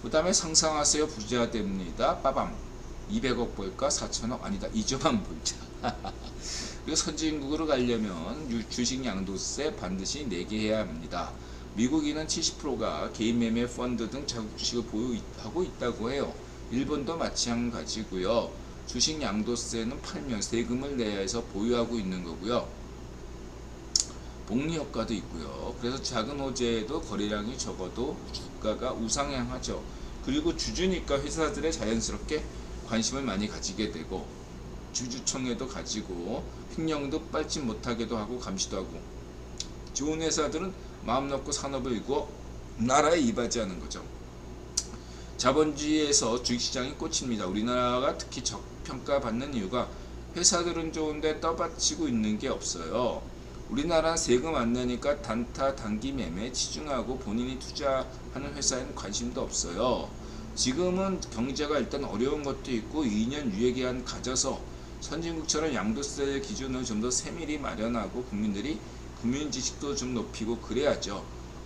그 다음에 상상하세요. 부자 됩니다. 빠밤. 200억 벌까? 4천억? 아니다. 2조만 벌자. 그리고 선진국으로 가려면 주식 양도세 반드시 내게 해야 합니다. 미국인은 70%가 개인 매매 펀드 등 자국 주식을 보유하고 있다고 해요. 일본도 마찬가지고요. 주식 양도세는 팔면 세금을 내야 해서 보유하고 있는 거고요. 복리 효과도 있고요. 그래서 작은 호재에도 거래량이 적어도 주가가 우상향하죠. 그리고 주주니까 회사들의 자연스럽게 관심을 많이 가지게 되고 주주총회도 가지고 횡령도 빨지 못하게도 하고 감시도 하고 좋은 회사들은 마음 놓고 산업을 이루고 나라에 이바지하는 거죠. 자본주의에서 주식시장이 꽂힙니다. 우리나라가 특히 저평가받는 이유가 회사들은 좋은데 떠받치고 있는 게 없어요. 우리나라는 세금 안 내니까 단타 단기 매매에 치중하고 본인이 투자하는 회사에는 관심도 없어요. 지금은 경제가 일단 어려운 것도 있고 2년 유예기한 가져서 선진국처럼 양도세 기준을 좀 더 세밀히 마련하고 국민들이 국민지식도 좀 높이고 그래야죠.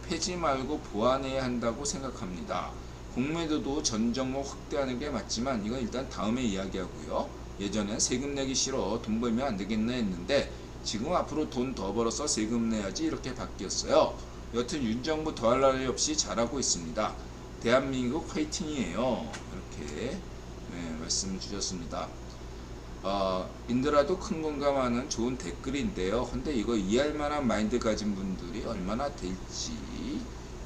폐지 말고 보완해야 한다고 생각합니다. 공매도도 전 종목 확대하는 게 맞지만 이건 일단 다음에 이야기하고요. 예전엔 세금 내기 싫어 돈 벌면 안 되겠네 했는데 지금 앞으로 돈 더 벌어서 세금 내야지 이렇게 바뀌었어요. 여튼 윤정부 더할 나위 없이 잘하고 있습니다. 대한민국 화이팅이에요. 이렇게 말씀 주셨습니다. 인더라도 큰 공감하는 좋은 댓글인데요. 근데 이거 이해할 만한 마인드 가진 분들이 얼마나 될지.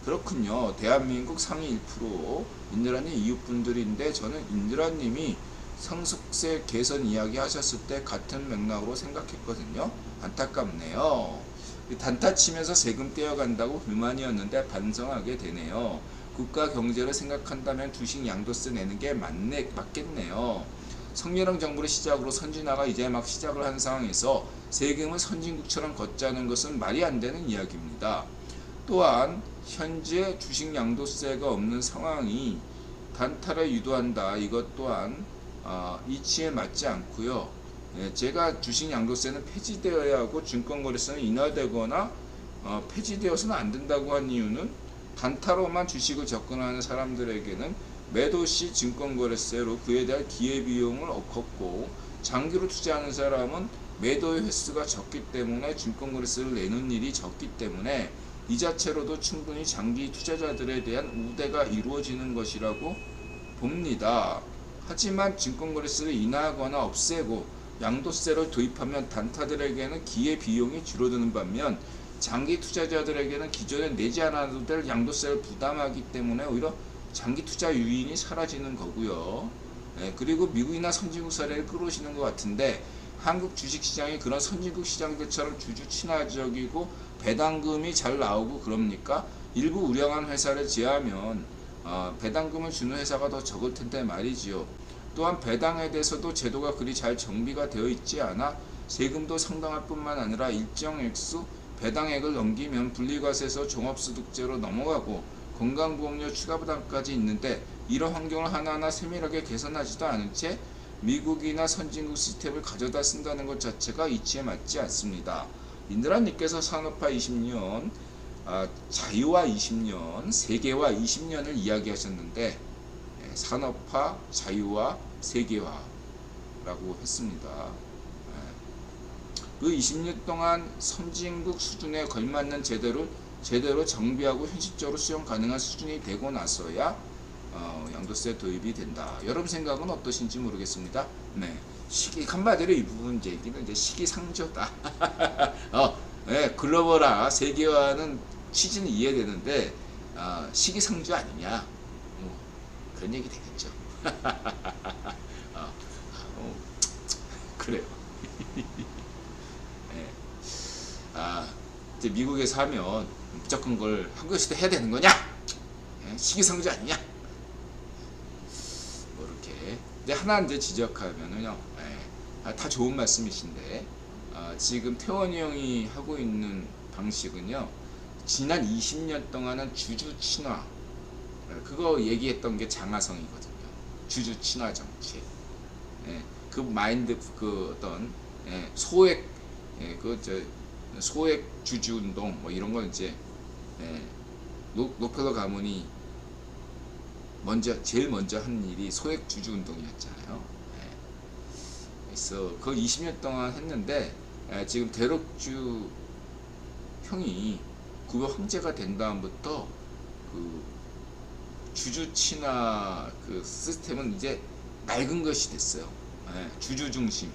그렇군요. 대한민국 상위 1% 인드라님 이웃분들인데 저는 인드라님이 상속세 개선 이야기 하셨을 때 같은 맥락으로 생각했거든요. 안타깝네요. 단타 치면서 세금 떼어간다고 불만이었는데 반성하게 되네요. 국가 경제를 생각한다면 주식 양도세 내는 게 맞겠네요. 성렬형 정부를 시작으로 선진화가 이제 막 시작을 한 상황에서 세금을 선진국처럼 걷자는 것은 말이 안 되는 이야기입니다. 또한 현재 주식 양도세가 없는 상황이 단타를 유도한다. 이것 또한 이치에 맞지 않고요. 제가 주식 양도세는 폐지되어야 하고 증권거래세는 인하되거나 폐지되어서는 안 된다고 한 이유는 단타로만 주식을 접근하는 사람들에게는 매도시 증권거래세로 그에 대한 기회비용을 걷고 장기로 투자하는 사람은 매도의 횟수가 적기 때문에 증권거래세를 내는 일이 적기 때문에 이 자체로도 충분히 장기 투자자들에 대한 우대가 이루어지는 것이라고 봅니다. 하지만 증권거래세를 인하하거나 없애고 양도세를 도입하면 단타들에게는 기회비용이 줄어드는 반면 장기 투자자들에게는 기존에 내지 않아도 될 양도세를 부담하기 때문에 오히려 장기 투자 유인이 사라지는 거고요. 그리고 미국이나 선진국 사례를 끌어오시는 것 같은데 한국 주식시장이 그런 선진국 시장들처럼 주주 친화적이고 배당금이 잘 나오고 그럽니까? 일부 우량한 회사를 제하면 배당금을 주는 회사가 더 적을 텐데 말이지요. 또한 배당에 대해서도 제도가 그리 잘 정비가 되어 있지 않아 세금도 상당할 뿐만 아니라 일정 액수 배당액을 넘기면 분리과세에서 종합소득세로 넘어가고 건강보험료 추가부담까지 있는데 이런 환경을 하나하나 세밀하게 개선하지도 않은 채 미국이나 선진국 시스템을 가져다 쓴다는 것 자체가 이치에 맞지 않습니다. 인드라님께서 산업화 20년, 자유화 20년, 세계화 20년을 이야기하셨는데 산업화, 자유화, 세계화라고 했습니다. 그 20년 동안 선진국 수준에 걸맞는 제대로 정비하고 현실적으로 수용 가능한 수준이 되고 나서야 양도세 도입이 된다. 여러분 생각은 어떠신지 모르겠습니다. 한마디로 이 부분 얘기는 이제 시기상조다. 글로벌화, 세계화는 취지는 이해되는데 시기상조 아니냐? 그런 얘기 되겠죠. 그래요. 이제 미국에서 하면 무조건 그걸 한국에서도 해야 되는 거냐? 시기상조 아니냐? 뭐 이렇게. 근데 하나 이제 지적하면은요, 다 좋은 말씀이신데, 지금 태원이 형이 하고 있는 방식은요, 지난 20년 동안은 주주 친화, 그거 얘기했던 게 장하성이거든요. 주주 친화 정책. 그 마인드, 그 어떤 소액, 소액 주주 운동 뭐 이런 거 이제 록펠러 가문이 제일 먼저 한 일이 소액 주주 운동이었잖아요. 예. 그래서 그걸 20년 동안 했는데 지금 대륙주 형이 구조 황제가 된 다음부터 그 주주 친화 그 시스템은 이제 낡은 것이 됐어요. 예. 주주 중심,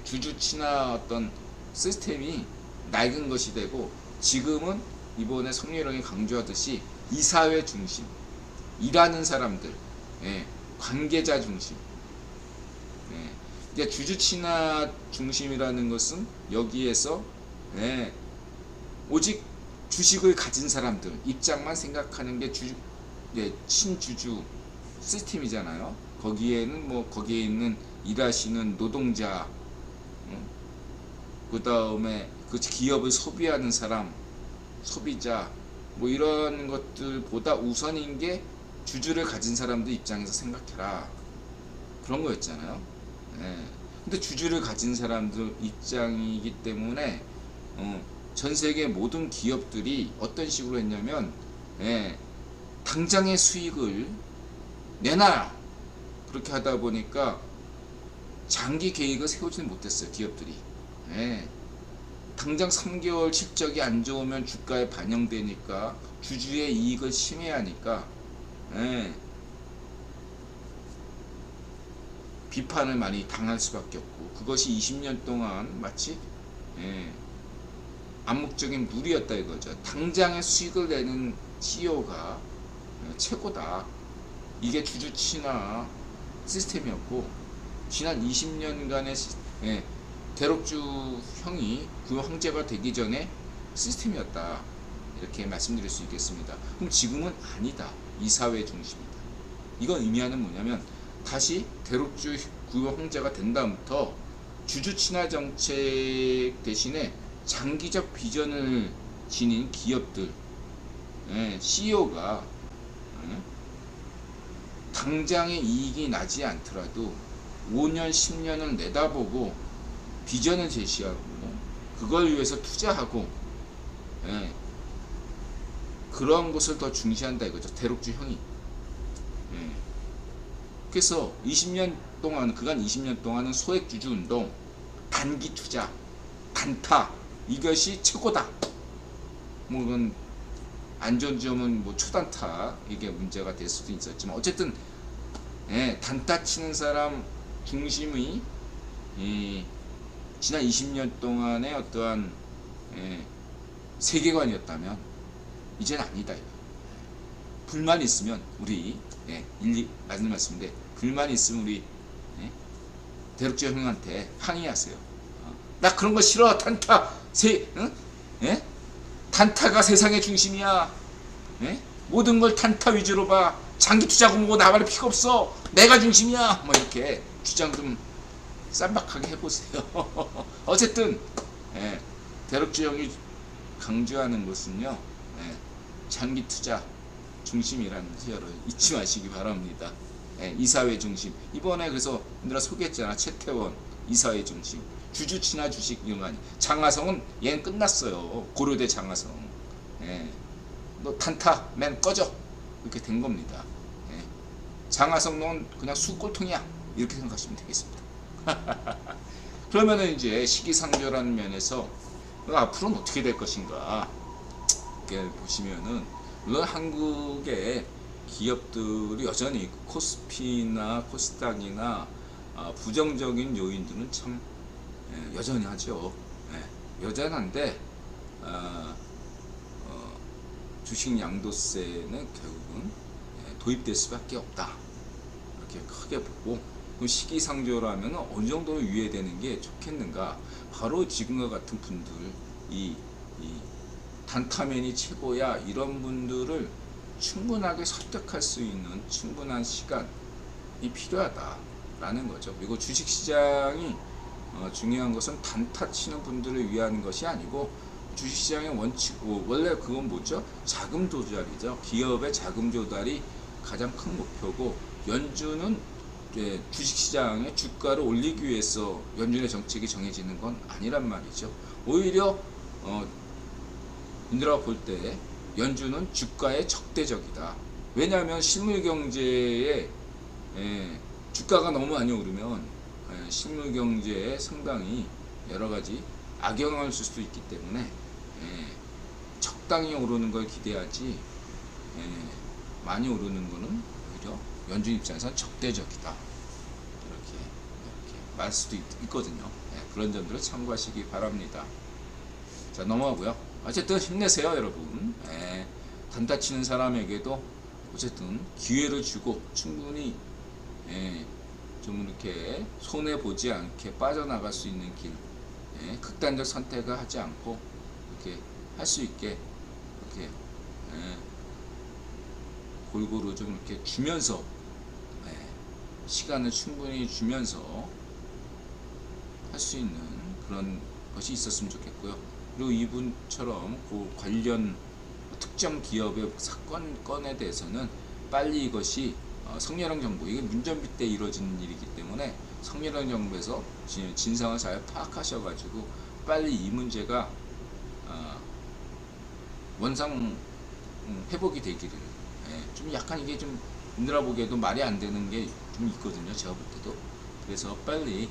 주주 친화 어떤 시스템이 낡은 것이 되고 지금은 이번에 성렬형이 강조하듯이 이사회 중심, 일하는 사람들, 관계자 중심. 이제 주주 친화 중심이라는 것은 여기에서 오직 주식을 가진 사람들 입장만 생각하는 게 친주주 시스템이잖아요. 거기에 있는 일하시는 노동자, 그 다음에 그 기업을 소비하는 사람, 소비자, 뭐 이런 것들보다 우선인 게 주주를 가진 사람들 입장에서 생각해라, 그런 거였잖아요. 근데 주주를 가진 사람들 입장이기 때문에 전 세계 모든 기업들이 어떤 식으로 했냐면 당장의 수익을 내놔, 그렇게 하다 보니까 장기 계획을 세우지는 못했어요, 기업들이. 당장 3개월 실적이 안 좋으면 주가에 반영되니까 주주의 이익을 침해하니까 비판을 많이 당할 수밖에 없고, 그것이 20년 동안 마치 암묵적인 룰이었다 이거죠. 당장의 수익을 내는 CEO가 최고다, 이게 주주 친화 시스템이었고, 지난 20년간의 대륙주 형이 그 황제가 되기 전에 시스템이었다, 이렇게 말씀드릴 수 있겠습니다. 그럼 지금은 아니다, 이사회 중심이다. 이건 의미하는 뭐냐면 다시 대륙주 구호 황제가 된 다음부터 주주 친화 정책 대신에 장기적 비전을 지닌 기업들, CEO가 당장의 이익이 나지 않더라도 5년, 10년을 내다보고 비전을 제시하고 그걸 위해서 투자하고 그런 것을 더 중시한다 이거죠, 대륙주 형이. 그래서 20년 동안, 그간 20년 동안은 소액 주주 운동, 단기 투자, 단타, 이것이 최고다. 뭐 이건 안 좋은 점은 뭐 초단타, 이게 문제가 될 수도 있었지만 어쨌든 단타 치는 사람 중심의 지난 20년 동안의 어떠한 세계관이었다면 이제는 아니다. 불만이 있으면 우리 일리 맞는 말씀인데, 불만이 있으면 우리 대륙주 형한테 항의하세요. 나 그런 거 싫어. 단타 단타가 세상의 중심이야. 모든 걸 단타 위주로 봐. 장기 투자고 뭐고 나발의 피가 없어. 내가 중심이야. 뭐 이렇게 주장 좀 쌈박하게 해보세요. 어쨌든 대륙주 형이 강조하는 것은요, 장기 투자 중심이라는 것을 잊지 마시기 바랍니다. 이사회 중심. 이번에 그래서 내가 소개했잖아, 최태원 이사회 중심. 주주 친화 주식 이런 거 아니. 장하성은 얘는 끝났어요. 고려대 장하성. 너 단타 맨 꺼져, 이렇게 된 겁니다. 장하성 넌 그냥 수꼴통이야, 이렇게 생각하시면 되겠습니다. 그러면은 이제 시기상조라는 면에서 앞으로는 어떻게 될 것인가 이렇게 보시면은, 물론 한국의 기업들이 여전히 코스피나 코스닥이나 부정적인 요인들은 참 여전히 하죠. 여전한데 주식 양도세는 결국은 도입될 수밖에 없다, 이렇게 크게 보고, 시기상조라면 어느 정도로 유예되는 게 좋겠는가. 바로 지금과 같은 분들, 이 단타맨이 최고야, 이런 분들을 충분하게 설득할 수 있는 충분한 시간이 필요하다라는 거죠. 그리고 주식시장이 중요한 것은 단타 치는 분들을 위한 것이 아니고, 주식시장의 원칙, 원래 그건 뭐죠? 자금 조달이죠. 기업의 자금 조달이 가장 큰 목표고, 연준은 주식시장의 주가를 올리기 위해서 연준의 정책이 정해지는 건 아니란 말이죠. 오히려 민들아 볼 때 연준은 주가에 적대적이다. 왜냐하면 실물 경제에 주가가 너무 많이 오르면 실물 경제에 상당히 여러 가지 악영향을 줄 수도 있기 때문에 적당히 오르는 걸 기대하지 많이 오르는 거는 오히려 연준 입장에서 적대적이다. 이렇게 말 수도 있거든요. 그런 점들을 참고하시기 바랍니다. 자, 넘어가고요. 어쨌든 힘내세요, 여러분. 단타 치는 사람에게도 어쨌든 기회를 주고 충분히 좀 이렇게 손해 보지 않게 빠져나갈 수 있는 길, 극단적 선택을 하지 않고 이렇게 할 수 있게 이렇게 골고루 좀 이렇게 주면서 시간을 충분히 주면서 할 수 있는 그런 것이 있었으면 좋겠고요. 그리고 이분처럼 그 관련 특정 기업의 사건에 대해서는 빨리 이것이 성렬형 정부, 이게 문전비 때 이루어지는 일이기 때문에 성렬형 정부에서 진상을 잘 파악하셔가지고 빨리 이 문제가 원상 회복이 되기를. 좀 약간 이게 좀 인들아 보기에도 말이 안 되는 게 좀 있거든요, 제가 볼 때도. 그래서 빨리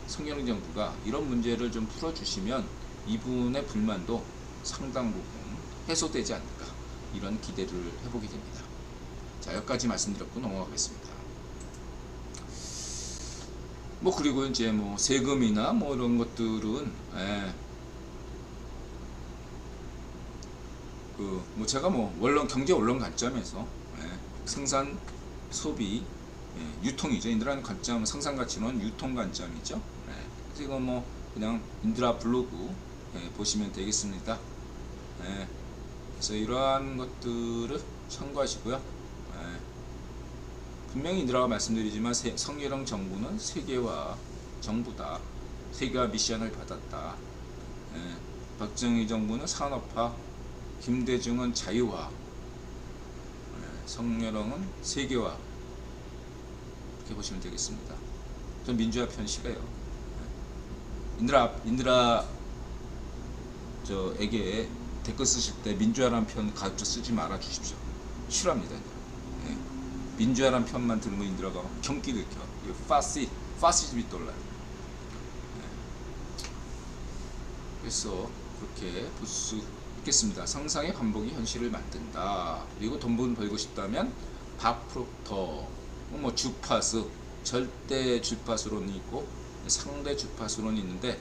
성렬형 정부가 이런 문제를 좀 풀어주시면 이분의 불만도 상당 부분 해소되지 않을까, 이런 기대를 해보게 됩니다. 자, 여기까지 말씀드렸고 넘어가겠습니다. 뭐 그리고 이제 뭐 세금이나 뭐 이런 것들은 뭐 제가 뭐 경제 원론 관점에서 생산, 소비, 유통이죠. 인드라는 관점은 생산 가치론, 유통 관점이죠. 그래서 이거 뭐 그냥 인드라 블로그 보시면 되겠습니다. 그래서 이러한 것들을 참고하시고요. 분명히 인드라가 말씀드리지만 성렬형 정부는 세계화 정부다. 세계화 미션을 받았다. 박정희 정부는 산업화, 김대중은 자유화, 성렬형은 세계화, 이렇게 보시면 되겠습니다. 전 민주화 편 싫어요. 인드라 저에게 댓글 쓰실 때 민주화라는 편 가르쳐 쓰지 말아 주십시오. 싫어합니다. 민주화라는 편만 들으면 인드라가 경기를 켜. 파시즘이 떠올라요. 그래서 그렇게 볼 수 있겠습니다. 상상의 반복이 현실을 만든다. 그리고 돈 벌고 싶다면 밥 프록터, 뭐 주파수, 절대 주파수론이 있고 상대 주파수론이 있는데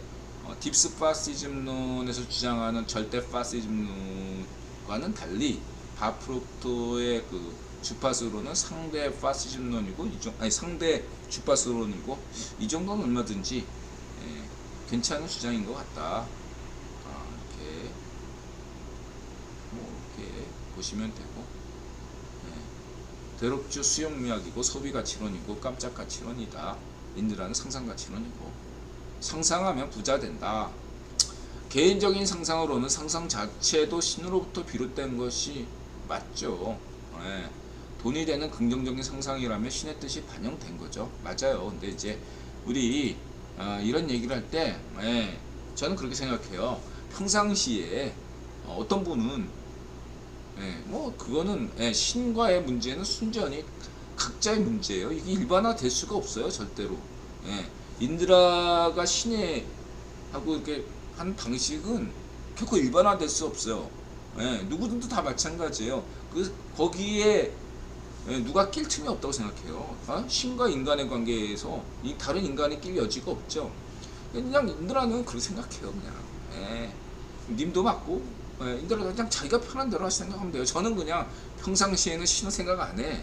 딥스 파시즘론에서 주장하는 절대 파시즘론과는 달리 밥 프록터의 그 주파수론은 상대 파시즘론이고 상대 주파수론이고, 이 정도는 얼마든지 괜찮은 주장인 것 같다. 이렇게 보시면 되고, 대륙주 수용미학이고 소비가치론이고 깜짝가치론이다. 인드라는 상상가치론이고, 상상하면 부자 된다. 개인적인 상상으로는 상상 자체도 신으로부터 비롯된 것이 맞죠. 돈이 되는 긍정적인 상상이라면 신의 뜻이 반영된 거죠. 맞아요. 근데 이제 우리 이런 얘기를 할 때 저는 그렇게 생각해요. 평상시에 어떤 분은 뭐 그거는 신과의 문제는 순전히 각자의 문제예요. 이게 일반화 될 수가 없어요, 절대로. 인드라가 신에 하고 이렇게 한 방식은 결코 일반화 될 수 없어요. 누구든지 다 마찬가지예요. 거기에 누가 낄 틈이 없다고 생각해요. 신과 인간의 관계에서 다른 인간이 낄 여지가 없죠. 그냥 인드라는 그렇게 생각해요. 그냥 님도 맞고 인드라가 그냥 자기가 편한 대로 생각하면 돼요. 저는 그냥 평상시에는 신을 생각 안 해.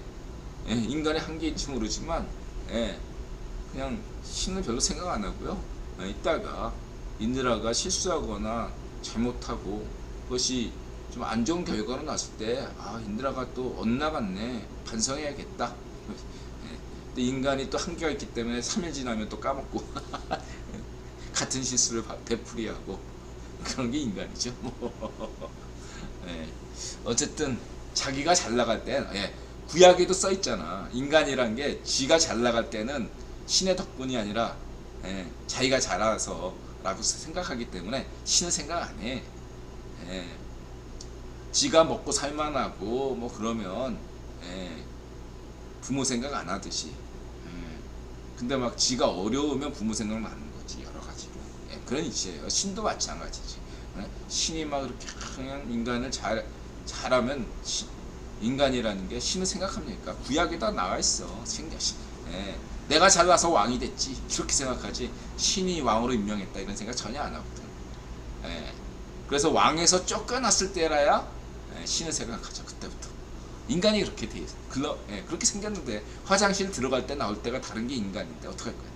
인간의 한계인지 모르지만 그냥 신을 별로 생각 안 하고요. 이따가 인드라가 실수하거나 잘못하고 그것이 좀 안 좋은 결과로 났을 때 인드라가 또 엇나갔네, 반성해야겠다. 근데 인간이 또 한계가 있기 때문에 3일 지나면 또 까먹고 같은 실수를 되풀이하고 그런 게 인간이죠. 어쨌든 자기가 잘 나갈 땐 구약에도 써 있잖아. 인간이란 게 지가 잘 나갈 때는 신의 덕분이 아니라 자기가 잘해서 라고 생각하기 때문에 신을 생각 안 해. 지가 먹고 살만하고 뭐 그러면 예, 부모 생각 안 하듯이. 예, 근데 막 지가 어려우면 부모 생각을 하는 거지, 여러 가지로. 예, 그런 이치예요. 신도 마찬가지지. 예? 신이 막 이렇게 그냥 인간을 잘하면 인간이라는 게 신을 생각합니까? 구약에다 나와 있어. 예, 내가 잘나서 왕이 됐지 이렇게 생각하지, 신이 왕으로 임명했다 이런 생각 전혀 안 하거든. 예, 그래서 왕에서 쫓겨났을 때라야 신을 생각하죠. 그때부터 인간이 그렇게 돼 있어. 그렇게 생겼는데 화장실 들어갈 때 나올 때가 다른 게 인간인데 어떡할 거야.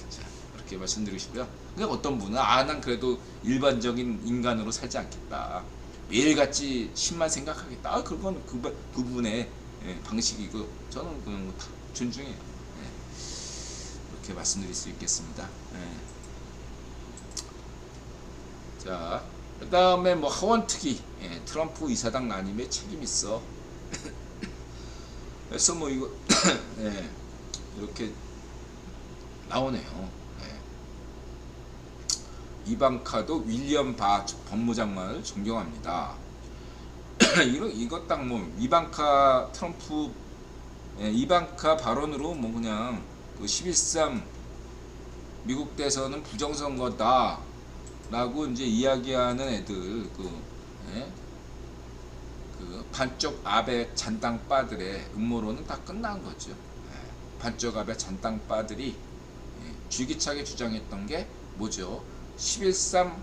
자, 그렇게 말씀드리시고요. 근데 어떤 분은 난 그래도 일반적인 인간으로 살지 않겠다, 매일같이 신만 생각하겠다. 그건 그분의 방식이고 저는 그냥 다 존중해요. 그렇게 말씀드릴 수 있겠습니다. 자, 그 다음에 뭐 하원특위, 트럼프 이사당 난임에 책임 있어. 그래서 뭐 이거 이렇게 나오네요. 이방카도 윌리엄 바 법무장관을 존경합니다. 이거 딱 뭐 이방카 트럼프 이방카 발언으로 뭐 그냥 그 11.3 미국 대선은 부정선거다 라고 이제 이야기하는 애들, 그 반쪽 아베 잔당빠들의 음모론은 다 끝난 거죠. 반쪽 아베 잔당빠들이 줄기차게 주장했던 게 뭐죠? 11.3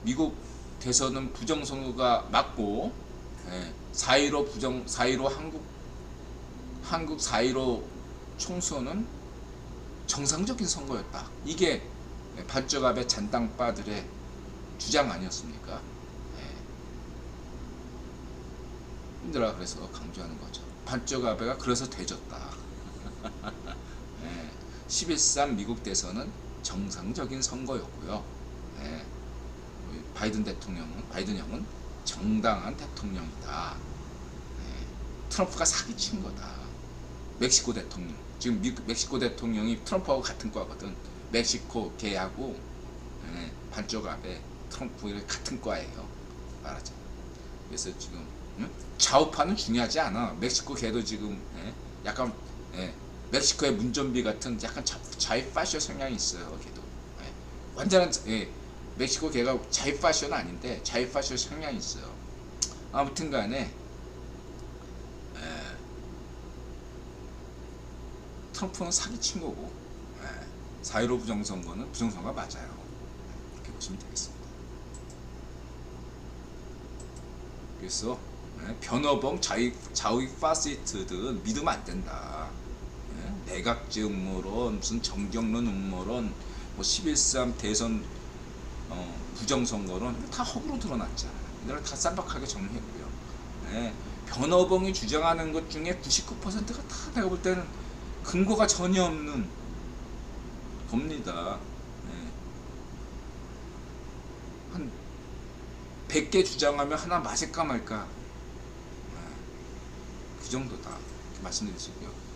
미국 대선은 부정선거가 맞고 4.15 한국 4.15 총선은 정상적인 선거였다. 이게 반쪽압의 잔당빠들의 주장 아니었습니까? 힘들어. 그래서 강조하는 거죠. 반쪽압가 그래서 되졌다. 11.3 미국 대선은 정상적인 선거였고요. 바이든 형은 정당한 대통령이다. 트럼프가 사기친 거다. 멕시코 대통령, 지금 멕시코 대통령이 트럼프하고 같은 과거든. 멕시코 걔하고 반쪽압에 트럼프 같은 과예요. 말하자. 그래서 지금 좌우파는 중요하지 않아. 멕시코 걔도 지금 약간 멕시코의 문좀비 같은 약간 좌이파쇼 성향이 있어요. 걔도 완전한 멕시코 걔가 좌이파쇼는 아닌데 좌이파쇼 성향이 있어요. 아무튼간에 트럼프는 사기친 거고 4.15 부정선거는 부정선거 맞아요. 이렇게 보시면 되겠습니다. 그래서 변호범 좌익 파시스트들은 믿으면 안 된다. 내각제 음모론, 무슨 정경론 음모론, 뭐 11.3 대선 부정선거론 다 허구로 드러났잖아요. 이들을 다 쌈박하게 정리했고요. 변호범이 주장하는 것 중에 99%가 다 내가 볼 때는 근거가 전혀 없는 겁니다. 한 100개 주장하면 하나 맞을까 말까, 그 정도다. 이렇게 말씀드리시고요.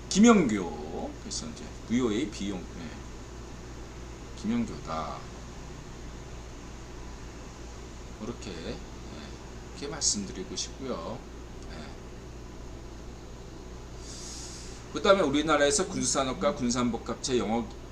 김영교, 그래서 이제 VOA 비용, 김영교다. 이렇게 말씀드리고 싶고요. 그 다음에 우리나라에서 군수산업과 군산복합체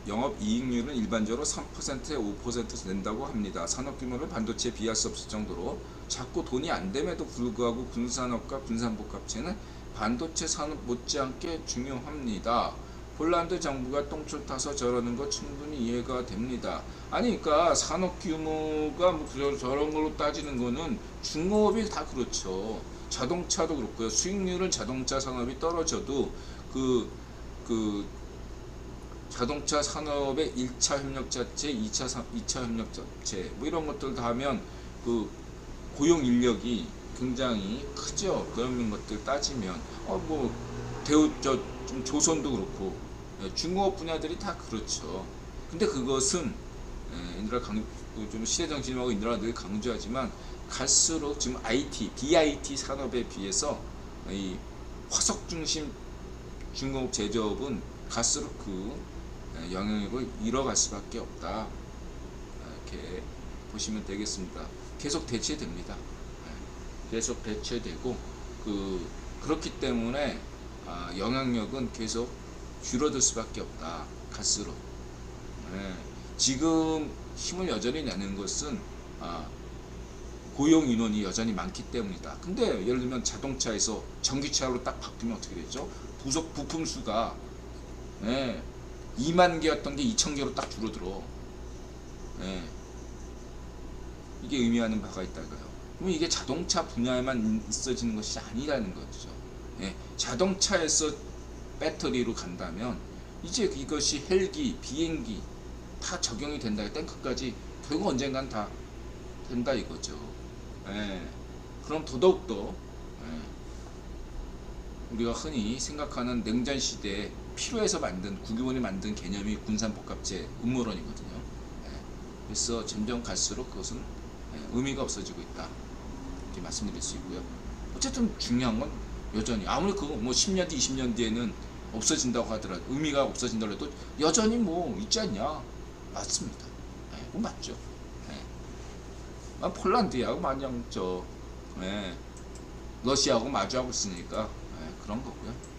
영업이익률은 일반적으로 3%에 5% 낸다고 합니다. 산업규모를 반도체에 비할 수 없을 정도로 작고 돈이 안 됨에도 불구하고 군수산업과 군산복합체는 반도체 산업 못지않게 중요합니다. 폴란드 정부가 똥줄 타서 저러는 거 충분히 이해가 됩니다. 아니, 그러니까 산업 규모가 뭐 저런 걸로 따지는 거는 중공업이 다 그렇죠. 자동차도 그렇고요. 수익률은 자동차 산업이 떨어져도 그 자동차 산업의 1차 협력자체, 2차 협력자체 뭐 이런 것들 다 하면 그 고용 인력이 굉장히 크죠. 그런 것들 따지면 뭐 좀 조선도 그렇고 중공업 분야들이 다 그렇죠. 근데 그것은 좀 시대 정신하고 인드라들이 강조하지만 갈수록 지금 DIT 산업에 비해서 이 화석 중심 중공업 제조업은 갈수록 그 영향력을 잃어갈 수밖에 없다. 이렇게 보시면 되겠습니다. 계속 대체됩니다. 계속 대체되고 그렇기 때문에 영향력은 계속 줄어들 수밖에 없다. 갈수록. 지금 힘을 여전히 내는 것은 고용 인원이 여전히 많기 때문이다. 근데 예를 들면 자동차에서 전기차로 딱 바뀌면 어떻게 되죠? 부품 수가 2만 개였던 게 2천 개로 딱 줄어들어. 이게 의미하는 바가 있다고요. 그럼 이게 자동차 분야에만 있어지는 것이 아니라는 거죠. 자동차에서 배터리로 간다면 이제 이것이 헬기, 비행기 다 적용이 된다. 탱크까지 결국 언젠간 다 된다 이거죠. 그럼 더더욱더 우리가 흔히 생각하는 냉전 시대에 필요해서 만든 국유원이 만든 개념이 군산복합재 음모론이거든요. 그래서 점점 갈수록 그것은 의미가 없어지고 있다. 이렇게 말씀드릴 수 있고요. 어쨌든 중요한 건 여전히 아무리 그거 뭐 10년 뒤, 20년 뒤에는 없어진다고 하더라도 의미가 없어진다고 해도 여전히 뭐 있지 않냐? 맞습니다. 그건 맞죠. 폴란드하고 마냥 러시아하고 마주하고 있으니까 그런 거고요.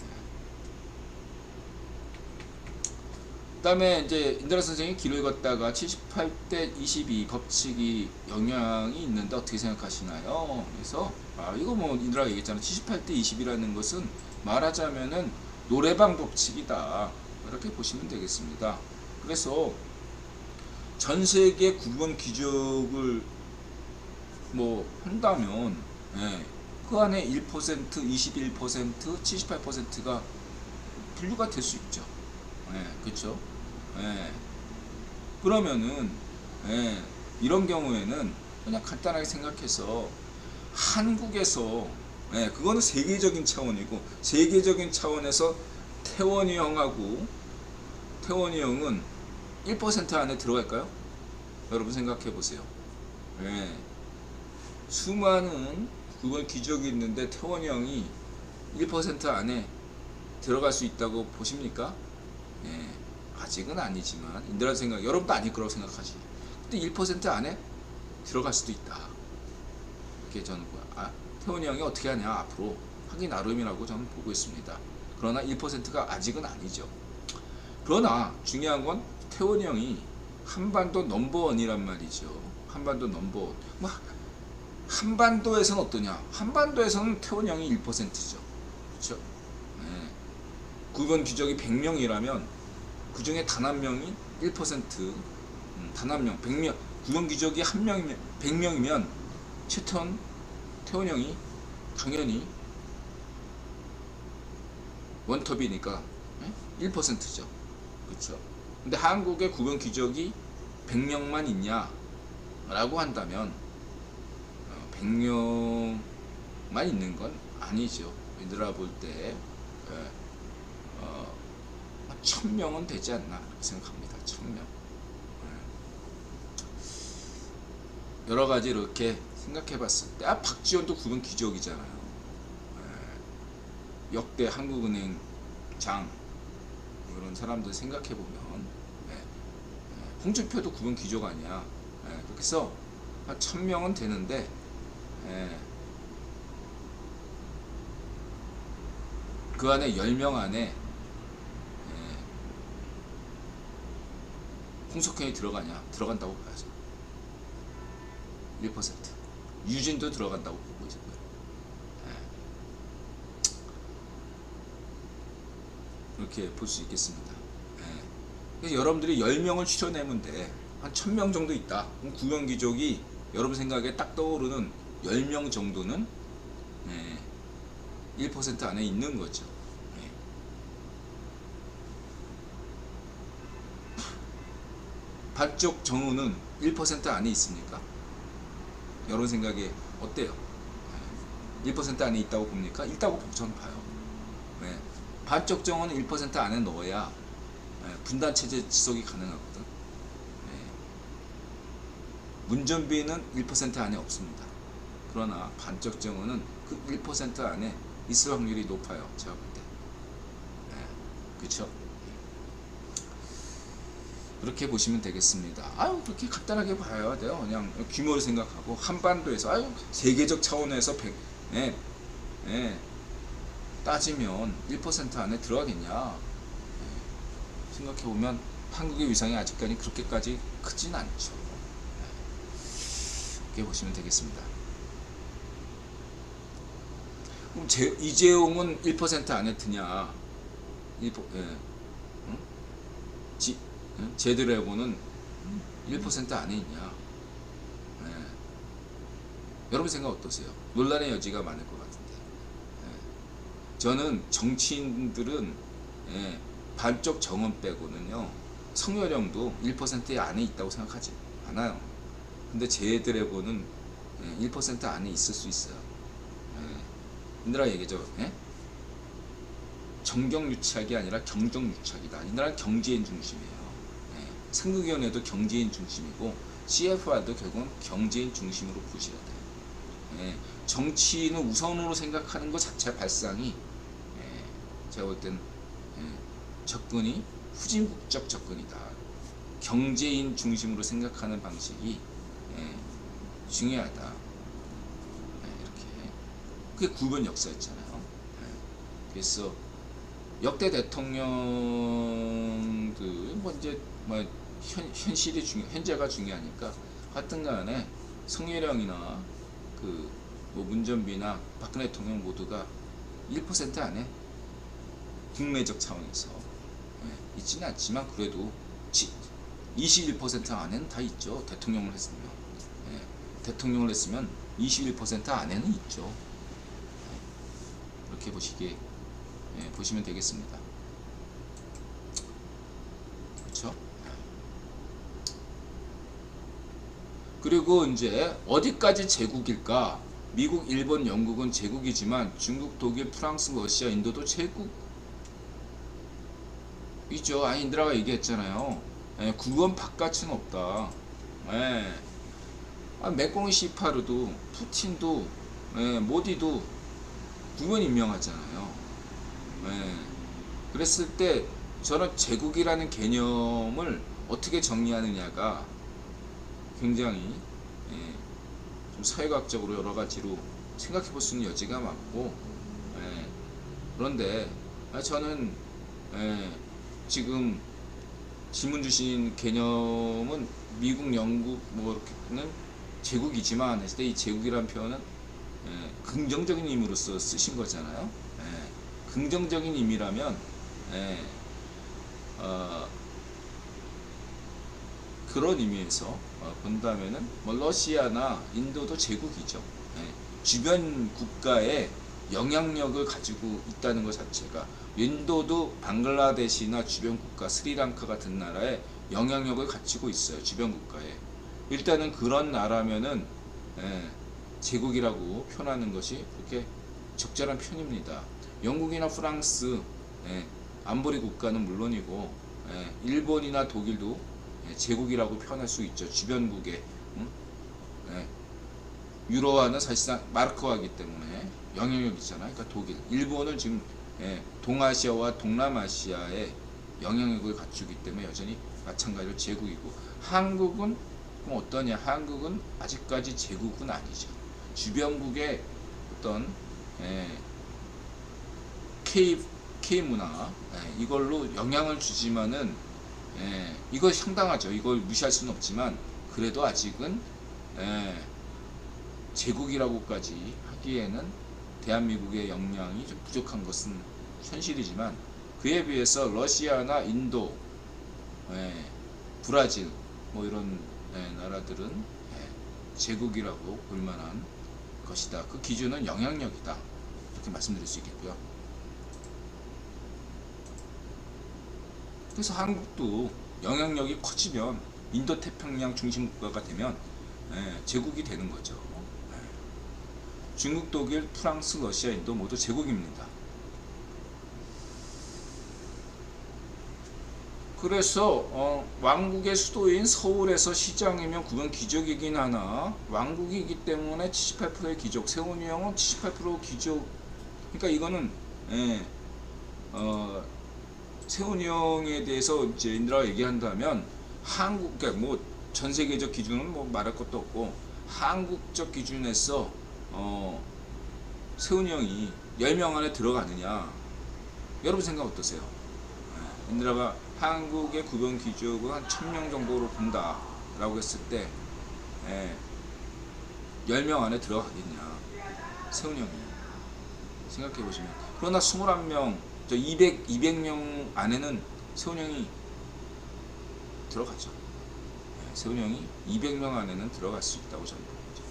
그다음에 이제 인드라 선생이 길을 걷다가 78대 22 법칙이 영향이 있는데 어떻게 생각하시나요? 그래서 이거 뭐 인드라가 얘기했잖아. 78대 20이라는 것은 말하자면은 노래방 법칙이다. 이렇게 보시면 되겠습니다. 그래서 전 세계 구분 귀족을 뭐 한다면 그 안에 1%, 21%, 78%가 분류가 될 수 있죠. 그렇죠? 그러면은 이런 경우에는 그냥 간단하게 생각해서 한국에서 그거는 세계적인 차원이고 세계적인 차원에서 태원이 형은 1% 안에 들어갈까요? 여러분 생각해 보세요. 수많은 그건 기적이 있는데 태원이 형이 1% 안에 들어갈 수 있다고 보십니까? 아직은 아니지만 인드라 생각 여러분도 아닐 거라고 생각하지. 근데 1% 안에 들어갈 수도 있다. 이렇게 저는 태원이 형이 어떻게 하냐 앞으로 하기 나름이라고 저는 보고 있습니다. 그러나 1%가 아직은 아니죠. 그러나 중요한 건 태원이 형이 한반도 넘버원이란 말이죠. 한반도 넘버원. 한반도에서는 어떠냐? 한반도에서는 태원이 형이 1%죠. 그렇죠? 구건 귀족이 100명이라면 그 중에 단 한 명이 1%, 단 한 명, 100명, 구건 귀족이 한 명이면 100명이면 태원 형이 당연히 원톱이니까 1%죠. 그렇죠? 근데 한국의 구건 귀족이 100명만 있냐라고 한다면 100명만 있는 건 아니죠. 얘들아 볼 때 1000명은 되지 않나 생각합니다. 1000명. 여러 가지 이렇게 생각해 봤을 때 박지원도 구분 기적이잖아요. 역대 한국은행 장 이런 사람들 생각해 보면 홍준표도 구분 기적 아니야. 그래서 한 1000명은 되는데 그 안에 10명 안에 홍석현이 들어간다고 봐야죠. 1%. 유진도 들어간다고 보고 있고요. 이렇게 볼 수 있겠습니다. 그래서 여러분들이 10명을 추려내면 돼. 한 1000명 정도 있다. 그럼 구경귀족이 여러분 생각에 딱 떠오르는 10명 정도는 1% 안에 있는 거죠. 반쪽 정우는 1% 안에 있습니까? 여러분 생각에 어때요? 1% 안에 있다고 봅니까? 있다고 저는 봐요. 반쪽 정우는 1% 안에 넣어야 분단체제 지속이 가능하거든. 문전비는 1% 안에 없습니다. 그러나 반쪽 정우는 그 1% 안에 있을 확률이 높아요. 제가 볼 때. 그쵸? 그렇게 보시면 되겠습니다. 아유, 그렇게 간단하게 봐야 돼요. 그냥 규모를 생각하고 한반도에서 아유, 세계적 차원에서 예, 예, 따지면 1% 안에 들어가겠냐. 예, 생각해보면 한국의 위상이 아직까지 그렇게까지 크진 않죠. 예, 그렇게 보시면 되겠습니다. 그럼 이재용은 1% 안에 드냐? 예, 응? 제드래곤은 1% 안에 있냐? 예. 여러분 생각 어떠세요? 논란의 여지가 많을 것 같은데. 예. 저는 정치인들은 예, 반쪽 정원 빼고는요, 성열형도 1% 안에 있다고 생각하지 않아요. 근데 제드래곤은 1% 안에 있을 수 있어요. 이 나라 얘기죠. 예? 정경유착이 아니라 경정유착이다. 이 나라는 경제인 중심이에요. 예. 상국위원회도 경제인 중심이고 CFR도 결국은 경제인 중심으로 보셔야 돼요. 예. 정치인을 우선으로 생각하는 것 자체 발상이 제가 볼 땐 접근이 후진국적 접근이다. 경제인 중심으로 생각하는 방식이 중요하다. 그게 구분 역사였잖아요. 그래서 역대 대통령들 뭐 이제 뭐 현실이 현재가 중요하니까 하여튼간에 성혜령이나 뭐 문전비나 박근혜 대통령 모두가 1% 안에 국내적 차원에서 있지는 않지만 그래도 21% 안에는 다 있죠. 대통령을 했으면 21% 안에는 있죠. 이렇게 보시면 되겠습니다. 그렇죠? 그리고 이제 어디까지 제국일까? 미국, 일본, 영국은 제국이지만 중국, 독일, 프랑스, 러시아, 인도도 제국이죠. 인드라가 얘기했잖아요. 구원 바깥은 없다. 맥공이 시파르도 푸틴도 모디도 구원 임명하잖아요. 그랬을 때 저는 제국이라는 개념을 어떻게 정리하느냐가 굉장히 좀 사회과학적으로 여러 가지로 생각해 볼 수 있는 여지가 많고, 그런데 저는 지금 질문 주신 개념은 미국, 영국 뭐는 제국이지만 했을 때 이 제국이라는 표현은 긍정적인 의미로서 쓰신 거잖아요. 긍정적인 의미라면 그런 의미에서 본다면은 뭐 러시아나 인도도 제국이죠. 주변 국가에 영향력을 가지고 있다는 것 자체가, 인도도 방글라데시나 주변 국가 스리랑카 같은 나라에 영향력을 가지고 있어요. 주변 국가에. 일단은 그런 나라면은 제국이라고 표현하는 것이 그렇게 적절한 표현입니다. 영국이나 프랑스 안보리 국가는 물론이고 일본이나 독일도 제국이라고 표현할 수 있죠. 주변국에 유로화는 사실상 마르크화이기 때문에 영향력이 있잖아요. 그러니까 독일, 일본은 지금 동아시아와 동남아시아에 영향력을 갖추기 때문에 여전히 마찬가지로 제국이고, 한국은 그럼 어떠냐? 한국은 아직까지 제국은 아니죠. 주변국의 어떤 K 문화 이걸로 영향을 주지만은 이거 상당하죠. 이걸 무시할 수는 없지만 그래도 아직은 제국이라고까지 하기에는 대한민국의 역량이 좀 부족한 것은 현실이지만, 그에 비해서 러시아나 인도, 브라질 뭐 이런 나라들은 제국이라고 볼 만한 것이다. 그 기준은 영향력이다. 이렇게 말씀드릴 수 있겠고요. 그래서 한국도 영향력이 커지면 인도태평양 중심 국가가 되면 제국이 되는 거죠. 중국, 독일, 프랑스, 러시아, 인도 모두 제국입니다. 그래서 왕국의 수도인 서울에서 시장이면 그건 기적이긴 하나, 왕국이기 때문에 78%의 기적, 세훈이 형은 78% 기적. 그러니까 이거는 세훈이 형에 대해서 이제 인드라가 얘기한다면 한국, 그러니까 뭐 전 세계적 기준은 뭐 말할 것도 없고 한국적 기준에서 세훈이 형이 10명 안에 들어가느냐, 여러분 생각 어떠세요? 인드라가 한국의 구병 기족은 한 1000명 정도로 본다 라고 했을 때 10명 안에 들어가겠냐, 세훈이 형이 생각해 보시면. 그러나 21명, 200명 안에는 세훈이 형이 들어가죠. 세훈이 형이 200명 안에는 들어갈 수 있다고 저는 봅니다.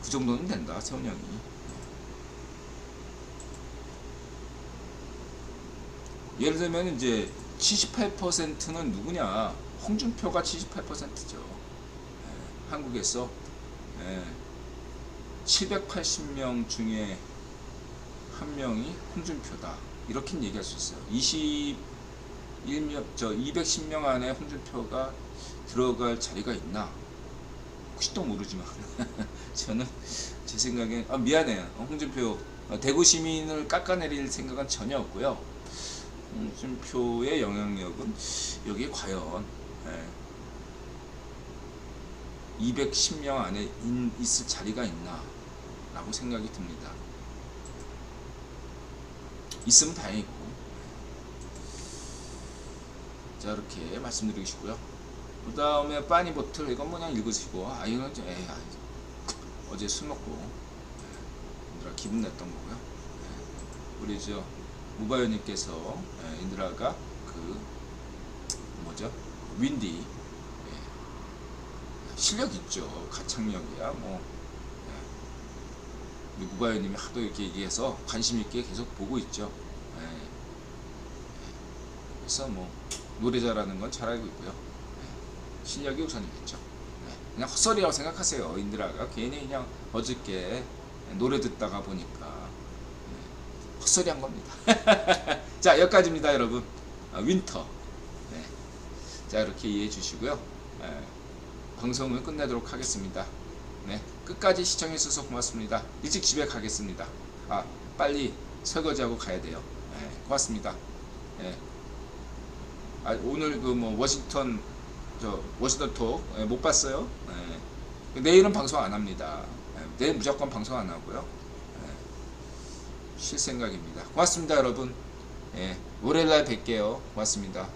그 정도는 된다, 세훈이 형이. 예를 들면 이제 78%는 누구냐? 홍준표가 78%죠. 한국에서 780명 중에 한 명이 홍준표다, 이렇게 얘기할 수 있어요. 210명 안에 홍준표가 들어갈 자리가 있나? 혹시도 모르지만 저는 제 생각엔 미안해요, 홍준표 대구 시민을 깎아내릴 생각은 전혀 없고요. 홍준표의 영향력은 여기에 과연 210명 안에 있을 자리가 있나 라고 생각이 듭니다. 있으면 다행이고. 자, 이렇게 말씀드리고 싶고요. 그 다음에 빠니보틀, 이건 그냥 읽으시고, 이건 어제 술 먹고 인드라 기분 냈던 거고요. 우리 저 무바요님께서 인드라가 그 뭐죠, 윈디 실력 있죠, 가창력이야 뭐. 우리 무바요님이 하도 이렇게 얘기해서 관심 있게 계속 보고 있죠. 그래서 뭐 노래 잘하는 건 잘 알고 있고요. 실력이 우선이겠죠. 그냥 헛소리라고 생각하세요. 인드라가 괜히 그냥 어저께 노래 듣다가 보니까 헛소리 한 겁니다. 자, 여기까지입니다, 여러분. 윈터. 자, 이렇게 이해해 주시고요. 방송을 끝내도록 하겠습니다. 끝까지 시청해 주셔서 고맙습니다. 일찍 집에 가겠습니다. 빨리 설거지하고 가야 돼요. 고맙습니다. 오늘 그 뭐 워싱턴 톡 못 봤어요. 내일은 방송 안 합니다. 내일 무조건 방송 안 하고요. 쉴 생각입니다. 고맙습니다, 여러분. 월요일날 뵐게요. 고맙습니다.